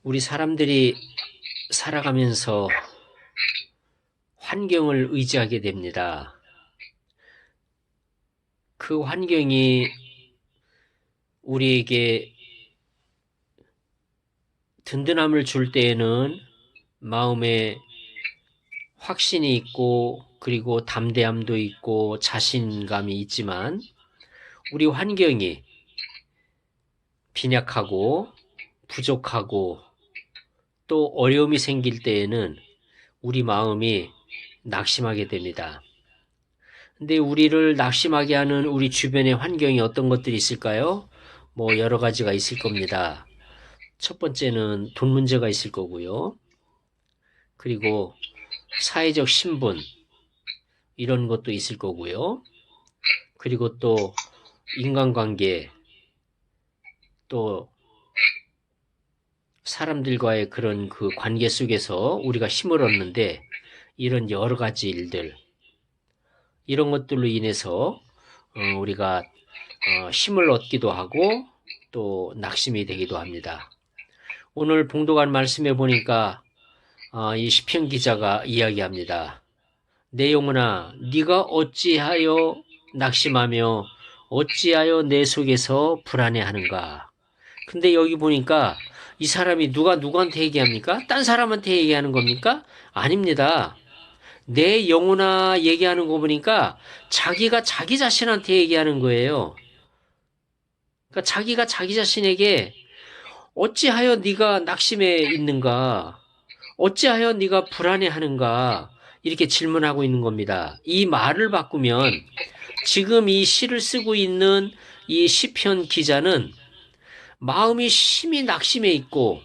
우리 사람들이 살아가면서 환경을 의지하게 됩니다. 그 환경이 우리에게 든든함을 줄 때에는 마음에 확신이 있고 그리고 담대함도 있고 자신감이 있지만 우리 환경이 빈약하고 부족하고 또 어려움이 생길 때에는 우리 마음이 낙심하게 됩니다. 근데 우리를 낙심하게 하는 우리 주변의 환경이 어떤 것들이 있을까요? 뭐 여러 가지가 있을 겁니다. 첫 번째는 돈 문제가 있을 거고요. 그리고 사회적 신분 이런 것도 있을 거고요. 그리고 또 인간관계 또 사람들과의 그런 그 관계 속에서 우리가 힘을 얻는데 이런 여러 가지 일들 이런 것들로 인해서 우리가 힘을 얻기도 하고 또 낙심이 되기도 합니다. 오늘 봉독한 말씀에 보니까 이 시편 기자가 이야기합니다. 내 영혼아 네가 어찌하여 낙심하며 어찌하여 내 속에서 불안해하는가. 근데 여기 보니까 이 사람이 누구한테 얘기합니까? 딴 사람한테 얘기하는 겁니까? 아닙니다. 내 영혼아 얘기하는 거 보니까 자기가 자기 자신한테 얘기하는 거예요. 그러니까 자기가 자기 자신에게 어찌하여 네가 낙심해 있는가? 어찌하여 네가 불안해하는가? 이렇게 질문하고 있는 겁니다. 이 말을 바꾸면 지금 이 시를 쓰고 있는 이 시편 기자는 마음이 심히 낙심해 있고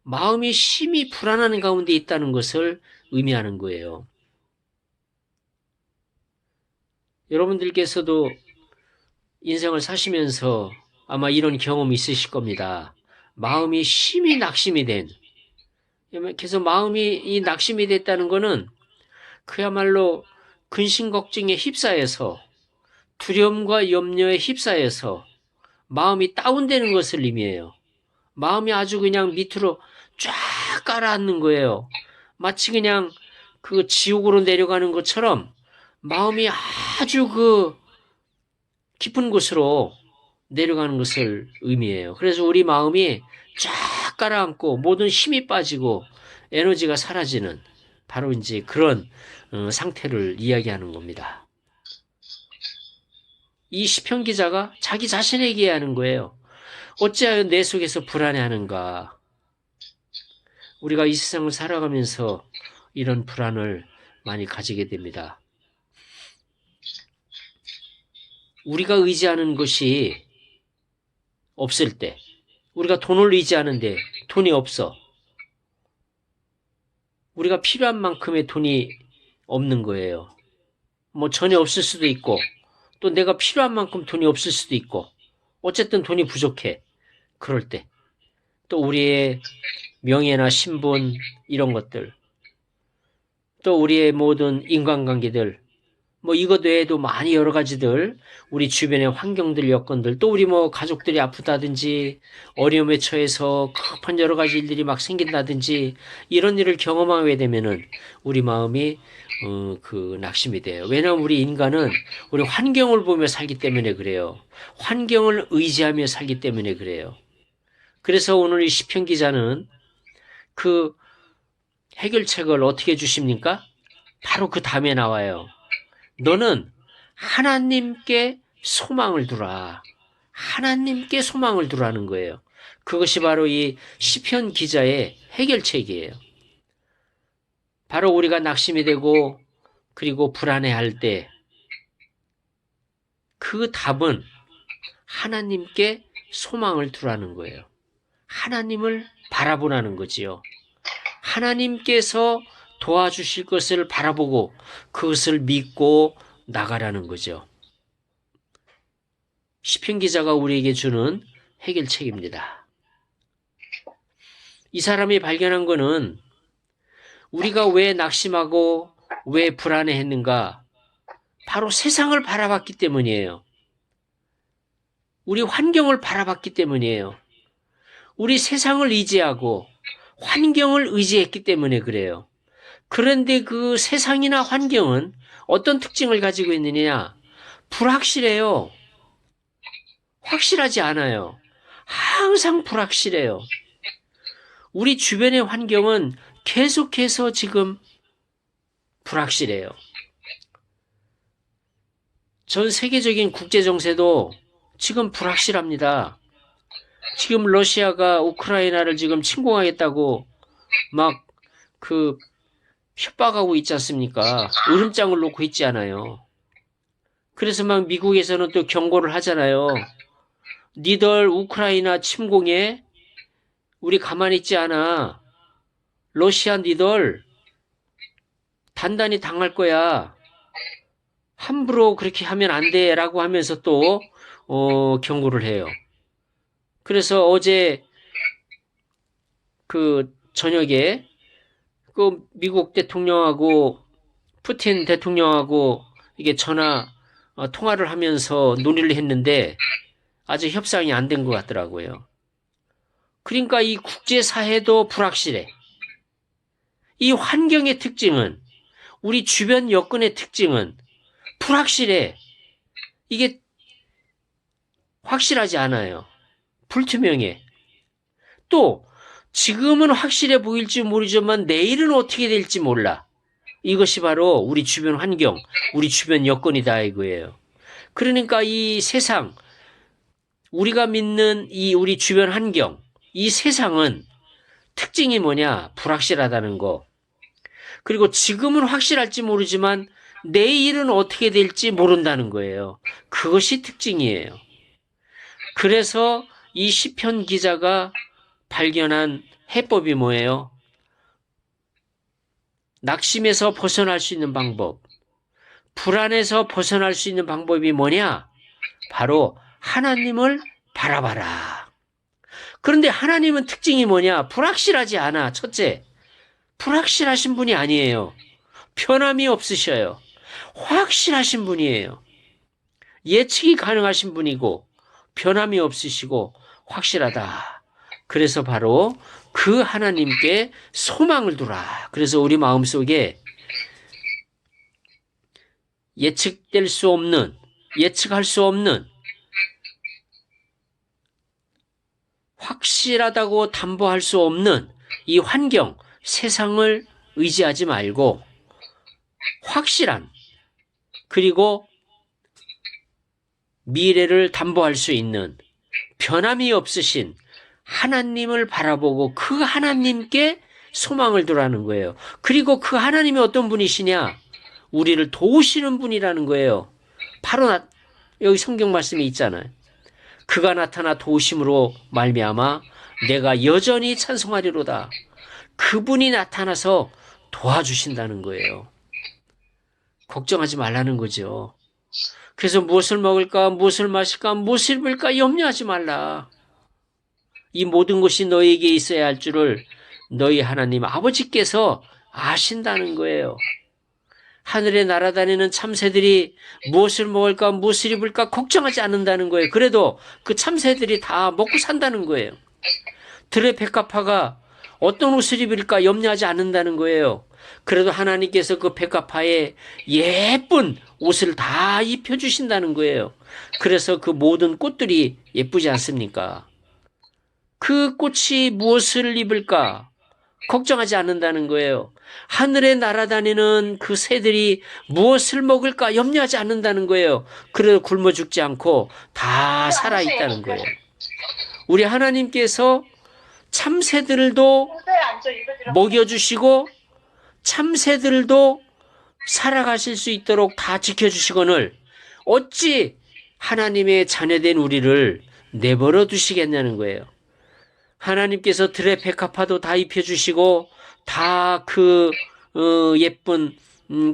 마음이 심히 불안한 가운데 있다는 것을 의미하는 거예요. 여러분들께서도 인생을 사시면서 아마 이런 경험이 있으실 겁니다. 마음이 심히 낙심이 된, 그래서 마음이 이 낙심이 됐다는 것은 그야말로 근심 걱정에 휩싸여서 두려움과 염려에 휩싸여서 마음이 다운되는 것을 의미해요. 마음이 아주 그냥 밑으로 쫙 가라앉는 거예요. 마치 그냥 그 지옥으로 내려가는 것처럼 마음이 아주 그 깊은 곳으로 내려가는 것을 의미해요. 그래서 우리 마음이 쫙 가라앉고 모든 힘이 빠지고 에너지가 사라지는 바로 이제 그런 상태를 이야기하는 겁니다. 이 시편 기자가 자기 자신에게 하는 거예요. 어찌하여 내 속에서 불안해하는가. 우리가 이 세상을 살아가면서 이런 불안을 많이 가지게 됩니다. 우리가 의지하는 것이 없을 때, 우리가 돈을 의지하는데 돈이 없어. 우리가 필요한 만큼의 돈이 없는 거예요. 뭐 전혀 없을 수도 있고, 또 내가 필요한 만큼 돈이 없을 수도 있고, 어쨌든 돈이 부족해. 그럴 때. 또 우리의 명예나 신분, 이런 것들. 또 우리의 모든 인간관계들, 뭐 이것 외에도 많이 여러 가지들, 우리 주변의 환경들, 여건들, 또 우리 뭐 가족들이 아프다든지 어려움에 처해서 급한 여러 가지 일들이 막 생긴다든지 이런 일을 경험하게 되면은 우리 마음이 그 낙심이 돼요. 왜냐하면 우리 인간은 우리 환경을 보며 살기 때문에 그래요. 환경을 의지하며 살기 때문에 그래요. 그래서 오늘 이 시편 기자는 그 해결책을 어떻게 주십니까? 바로 그 다음에 나와요. 너는 하나님께 소망을 두라. 하나님께 소망을 두라는 거예요. 그것이 바로 이 시편 기자의 해결책이에요. 바로 우리가 낙심이 되고 그리고 불안해할 때 그 답은 하나님께 소망을 두라는 거예요. 하나님을 바라보라는 거지요. 하나님께서 도와주실 것을 바라보고 그것을 믿고 나가라는 거죠. 시편 기자가 우리에게 주는 해결책입니다. 이 사람이 발견한 거는 우리가 왜 낙심하고 왜 불안해했는가? 바로 세상을 바라봤기 때문이에요. 우리 환경을 바라봤기 때문이에요. 우리 세상을 의지하고 환경을 의지했기 때문에 그래요. 그런데 그 세상이나 환경은 어떤 특징을 가지고 있느냐? 불확실해요. 확실하지 않아요. 항상 불확실해요. 우리 주변의 환경은 계속해서 지금 불확실해요. 전 세계적인 국제 정세도 지금 불확실합니다. 지금 러시아가 우크라이나를 지금 침공하겠다고 막 협박하고 있지 않습니까? 으름장을 놓고 있지 않아요. 그래서 막 미국에서는 또 경고를 하잖아요. 니들 우크라이나 침공에 우리 가만히 있지 않아. 러시아 니들 단단히 당할 거야. 함부로 그렇게 하면 안 돼. 라고 하면서 또 경고를 해요. 그래서 어제 그 저녁에 그 미국 대통령하고 푸틴 대통령하고 이게 전화 통화를 하면서 논의를 했는데 아직 협상이 안 된 것 같더라고요. 그러니까 이 국제사회도 불확실해. 이 환경의 특징은, 우리 주변 여건의 특징은 불확실해. 이게 확실하지 않아요. 불투명해. 또 지금은 확실해 보일지 모르지만 내일은 어떻게 될지 몰라. 이것이 바로 우리 주변 환경, 우리 주변 여건이다 이거예요. 그러니까 이 세상, 우리가 믿는 이 우리 주변 환경, 이 세상은 특징이 뭐냐? 불확실하다는 거. 그리고 지금은 확실할지 모르지만 내일은 어떻게 될지 모른다는 거예요. 그것이 특징이에요. 그래서 이 시편 기자가 발견한 해법이 뭐예요? 낙심에서 벗어날 수 있는 방법, 불안에서 벗어날 수 있는 방법이 뭐냐? 바로 하나님을 바라봐라. 그런데 하나님은 특징이 뭐냐? 불확실하지 않아. 첫째, 불확실하신 분이 아니에요. 변함이 없으셔요. 확실하신 분이에요. 예측이 가능하신 분이고 변함이 없으시고 확실하다. 그래서 바로 그 하나님께 소망을 두라. 그래서 우리 마음속에 예측될 수 없는, 예측할 수 없는, 확실하다고 담보할 수 없는 이 환경, 세상을 의지하지 말고 확실한, 그리고 미래를 담보할 수 있는 변함이 없으신 하나님을 바라보고 그 하나님께 소망을 두라는 거예요. 그리고 그 하나님이 어떤 분이시냐? 우리를 도우시는 분이라는 거예요. 바로 여기 성경 말씀이 있잖아요. 그가 나타나 도우심으로 말미암아 내가 여전히 찬송하리로다. 그분이 나타나서 도와주신다는 거예요. 걱정하지 말라는 거죠. 그래서 무엇을 먹을까, 무엇을 마실까, 무엇을 입을까 염려하지 말라. 이 모든 것이 너에게 있어야 할 줄을 너희 하나님 아버지께서 아신다는 거예요. 하늘에 날아다니는 참새들이 무엇을 먹을까, 무엇을 입을까 걱정하지 않는다는 거예요. 그래도 그 참새들이 다 먹고 산다는 거예요. 들의 백합화가 어떤 옷을 입을까 염려하지 않는다는 거예요. 그래도 하나님께서 그 백합화에 예쁜 옷을 다 입혀주신다는 거예요. 그래서 그 모든 꽃들이 예쁘지 않습니까? 그 꽃이 무엇을 입을까 걱정하지 않는다는 거예요. 하늘에 날아다니는 그 새들이 무엇을 먹을까 염려하지 않는다는 거예요. 그래도 굶어 죽지 않고 다 살아있다는 거예요. 우리 하나님께서 참새들도 먹여주시고 참새들도 살아가실 수 있도록 다 지켜주시거늘 어찌 하나님의 자녀된 우리를 내버려 두시겠냐는 거예요. 하나님께서 들의 백합화도 다 입혀주시고 다 그 예쁜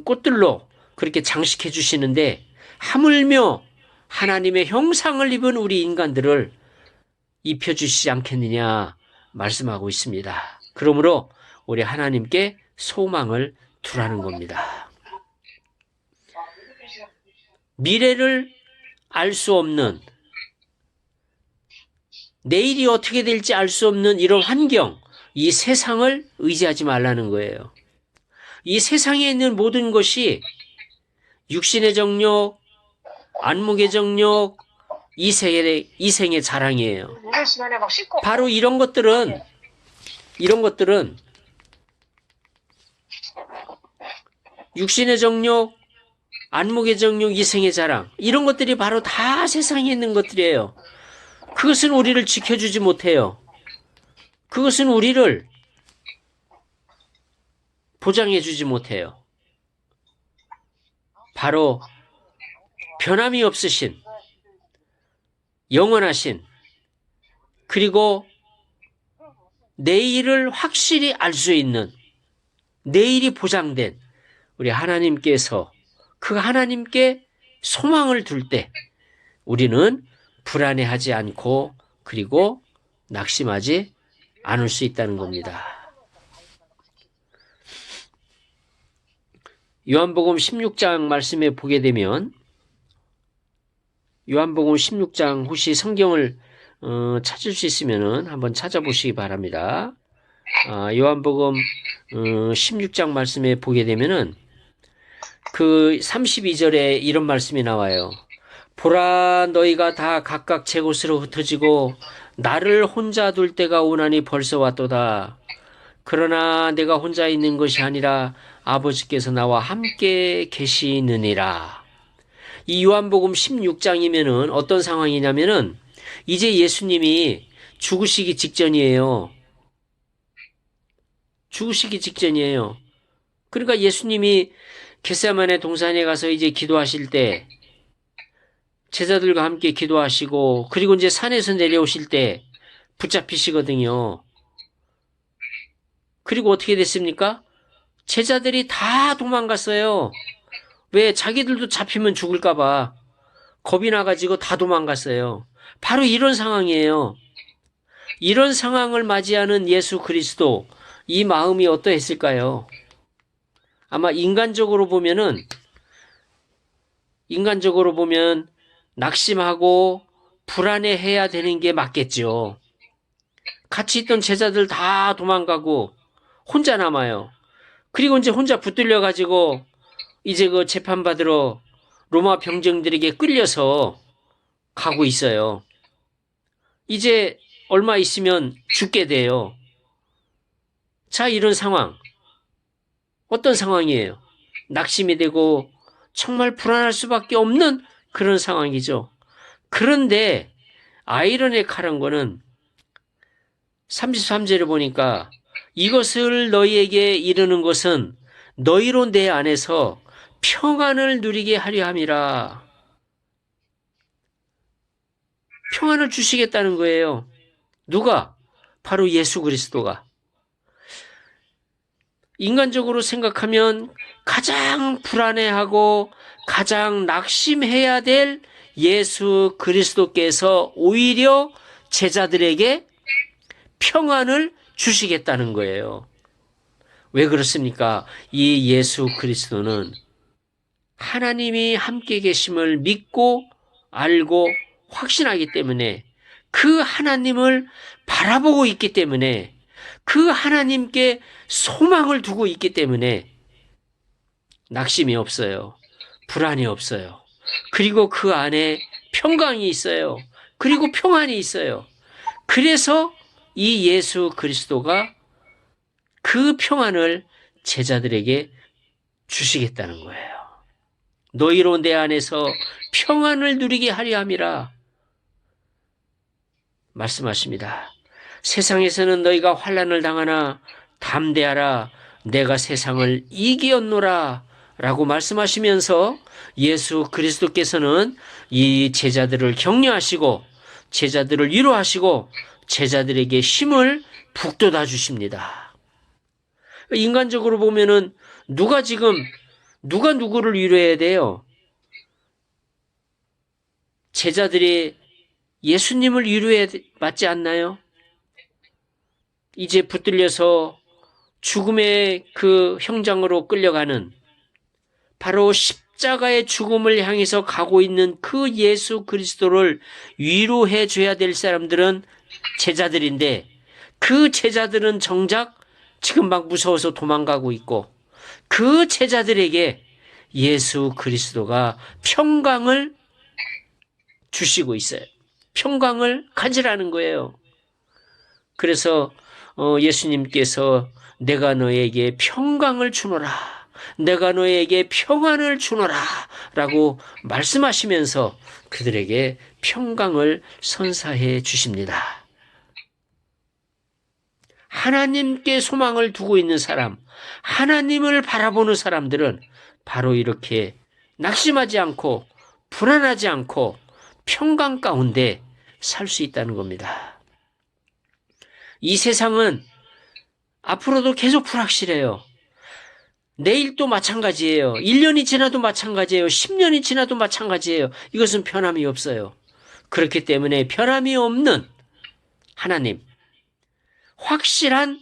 꽃들로 그렇게 장식해 주시는데 하물며 하나님의 형상을 입은 우리 인간들을 입혀주시지 않겠느냐 말씀하고 있습니다. 그러므로 우리 하나님께 소망을 두라는 겁니다. 미래를 알 수 없는, 내일이 어떻게 될지 알 수 없는 이런 환경, 이 세상을 의지하지 말라는 거예요. 이 세상에 있는 모든 것이 육신의 정욕, 안목의 정욕, 이생의 자랑이에요. 바로 이런 것들은 육신의 정욕, 안목의 정욕, 이생의 자랑, 이런 것들이 바로 다 세상에 있는 것들이에요. 그것은 우리를 지켜주지 못해요. 그것은 우리를 보장해주지 못해요. 바로 변함이 없으신, 영원하신, 그리고 내일을 확실히 알 수 있는, 내일이 보장된 우리 하나님께서 그 하나님께 소망을 둘 때 우리는 불안해하지 않고 그리고 낙심하지 않을 수 있다는 겁니다. 요한복음 16장 말씀에 보게 되면 요한복음 16장 혹시 성경을 찾을 수 있으면 한번 찾아보시기 바랍니다. 요한복음 16장 말씀에 보게 되면은 그 32절에 이런 말씀이 나와요. 보라, 너희가 다 각각 제 곳으로 흩어지고 나를 혼자 둘 때가 오나니 벌써 왔도다. 그러나 내가 혼자 있는 것이 아니라 아버지께서 나와 함께 계시느니라. 이 요한복음 16장이면은 어떤 상황이냐면은 이제 예수님이 죽으시기 직전이에요. 죽으시기 직전이에요. 그러니까 예수님이 겟세마네 동산에 가서 이제 기도하실 때 제자들과 함께 기도하시고 그리고 이제 산에서 내려오실 때 붙잡히시거든요. 그리고 어떻게 됐습니까? 제자들이 다 도망갔어요. 왜? 자기들도 잡히면 죽을까봐 겁이 나가지고 다 도망갔어요. 바로 이런 상황이에요. 이런 상황을 맞이하는 예수 그리스도, 이 마음이 어떠했을까요? 아마 인간적으로 보면 낙심하고 불안해해야 되는 게 맞겠죠. 같이 있던 제자들 다 도망가고 혼자 남아요. 그리고 이제 혼자 붙들려 가지고 이제 그 재판받으러 로마 병정들에게 끌려서 가고 있어요. 이제 얼마 있으면 죽게 돼요. 자, 이런 상황. 어떤 상황이에요? 낙심이 되고 정말 불안할 수밖에 없는 그런 상황이죠. 그런데 아이러니컬한 거는 33절에 보니까 이것을 너희에게 이르는 것은 너희로 내 안에서 평안을 누리게 하려 함이라. 평안을 주시겠다는 거예요. 누가? 바로 예수 그리스도가. 인간적으로 생각하면 가장 불안해하고 가장 낙심해야 될 예수 그리스도께서 오히려 제자들에게 평안을 주시겠다는 거예요. 왜 그렇습니까? 이 예수 그리스도는 하나님이 함께 계심을 믿고 알고 확신하기 때문에 그 하나님을 바라보고 있기 때문에 그 하나님께 소망을 두고 있기 때문에 낙심이 없어요. 불안이 없어요. 그리고 그 안에 평강이 있어요. 그리고 평안이 있어요. 그래서 이 예수 그리스도가 그 평안을 제자들에게 주시겠다는 거예요. 너희로 내 안에서 평안을 누리게 하려 함이라 말씀하십니다. 세상에서는 너희가 환난을 당하나 담대하라, 내가 세상을 이기었노라 라고 말씀하시면서 예수 그리스도께서는 이 제자들을 격려하시고 제자들을 위로하시고 제자들에게 힘을 북돋아 주십니다. 인간적으로 보면은 누가 누구를 위로해야 돼요? 제자들이 예수님을 위로해 맞지 않나요? 이제 붙들려서 죽음의 그 형장으로 끌려가는 바로 십자가의 죽음을 향해서 가고 있는 그 예수 그리스도를 위로해 줘야 될 사람들은 제자들인데 그 제자들은 정작 지금 막 무서워서 도망가고 있고 그 제자들에게 예수 그리스도가 평강을 주시고 있어요. 평강을 가지라는 거예요. 그래서 예수님께서 내가 너에게 평강을 주노라. 내가 너에게 평안을 주노라. 라고 말씀하시면서 그들에게 평강을 선사해 주십니다. 하나님께 소망을 두고 있는 사람, 하나님을 바라보는 사람들은 바로 이렇게 낙심하지 않고 불안하지 않고 평강 가운데 살 수 있다는 겁니다. 이 세상은 앞으로도 계속 불확실해요. 내일도 마찬가지예요. 1년이 지나도 마찬가지예요. 10년이 지나도 마찬가지예요. 이것은 변함이 없어요. 그렇기 때문에 변함이 없는 하나님, 확실한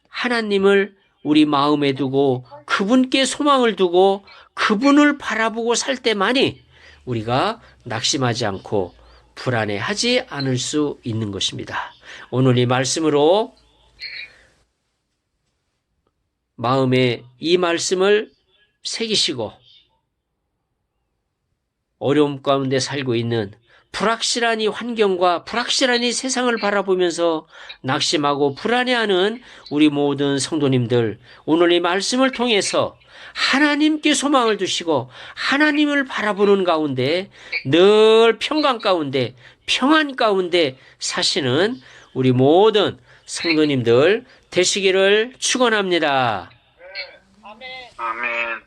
하나님을 우리 마음에 두고 그분께 소망을 두고 그분을 바라보고 살 때만이 우리가 낙심하지 않고 불안해하지 않을 수 있는 것입니다. 오늘 이 말씀으로 마음에 이 말씀을 새기시고 어려움 가운데 살고 있는 불확실한 이 환경과 불확실한 이 세상을 바라보면서 낙심하고 불안해하는 우리 모든 성도님들, 오늘 이 말씀을 통해서 하나님께 소망을 두시고 하나님을 바라보는 가운데 늘 평강 가운데 평안 가운데 사시는 우리 모든 성도님들 되시기를 축원합니다. 아멘.